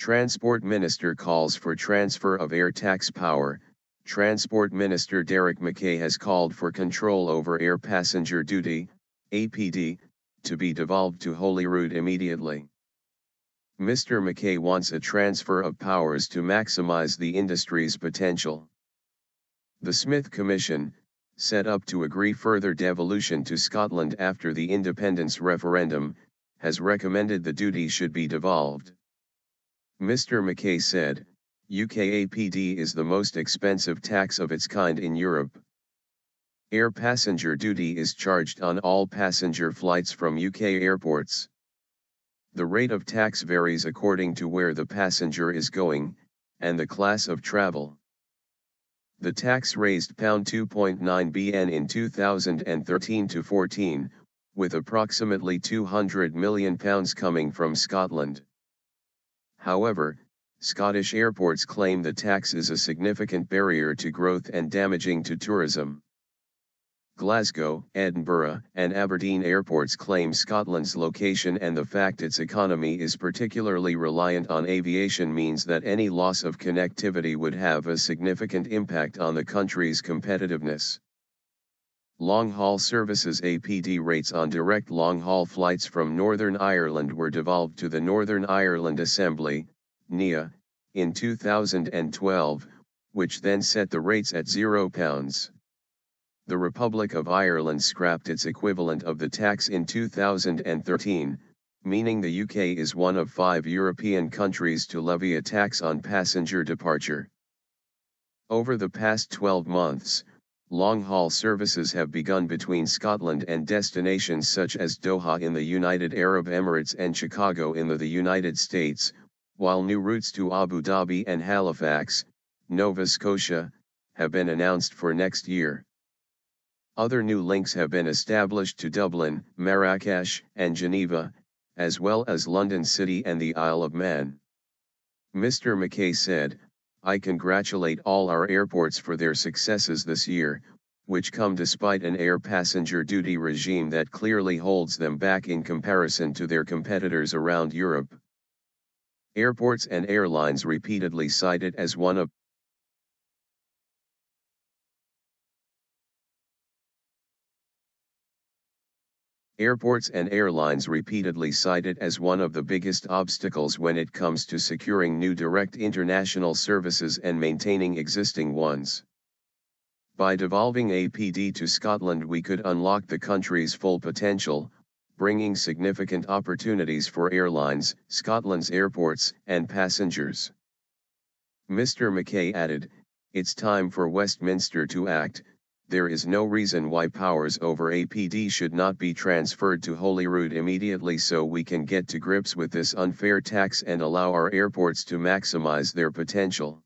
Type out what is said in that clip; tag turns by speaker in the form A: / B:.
A: Transport Minister calls for transfer of air tax power. Transport Minister Derek Mackay has called for control over air passenger duty, APD, to be devolved to Holyrood immediately. Mr. Mackay wants a transfer of powers to maximise the industry's potential. The Smith Commission, set up to agree further devolution to Scotland after the independence referendum, has recommended the duty should be devolved. Mr. Mackay said, UK APD is the most expensive tax of its kind in Europe. Air passenger duty is charged on all passenger flights from UK airports. The rate of tax varies according to where the passenger is going, and the class of travel. The tax raised £2.9 bn in 2013 to 14, with approximately £200 million coming from Scotland. However, Scottish airports claim the tax is a significant barrier to growth and damaging to tourism. Glasgow, Edinburgh, and Aberdeen airports claim Scotland's location and the fact its economy is particularly reliant on aviation means that any loss of connectivity would have a significant impact on the country's competitiveness. Long-haul services APD rates on direct long-haul flights from Northern Ireland were devolved to the Northern Ireland Assembly, NIA, in 2012, which then set the rates at £0. The Republic of Ireland scrapped its equivalent of the tax in 2013, meaning the UK is one of 5 European countries to levy a tax on passenger departure. Over the past 12 months, long-haul services have begun between Scotland and destinations such as Doha in the United Arab Emirates and Chicago in the United States, while new routes to Abu Dhabi and Halifax, Nova Scotia, have been announced for next year. Other new links have been established to Dublin, Marrakesh, and Geneva, as well as London City and the Isle of Man. Mr. Mackay said, "I congratulate all our airports for their successes this year, which come despite an air passenger duty regime that clearly holds them back in comparison to their competitors around Europe." Airports and airlines repeatedly cited as one of Airports and airlines repeatedly cited as one of the biggest obstacles when it comes to securing new direct international services and maintaining existing ones. By devolving APD to Scotland, we could unlock the country's full potential, bringing significant opportunities for airlines, Scotland's airports, and passengers. Mr. Mackay added, "It's time for Westminster to act. There is no reason why powers over APD should not be transferred to Holyrood immediately so we can get to grips with this unfair tax and allow our airports to maximise their potential."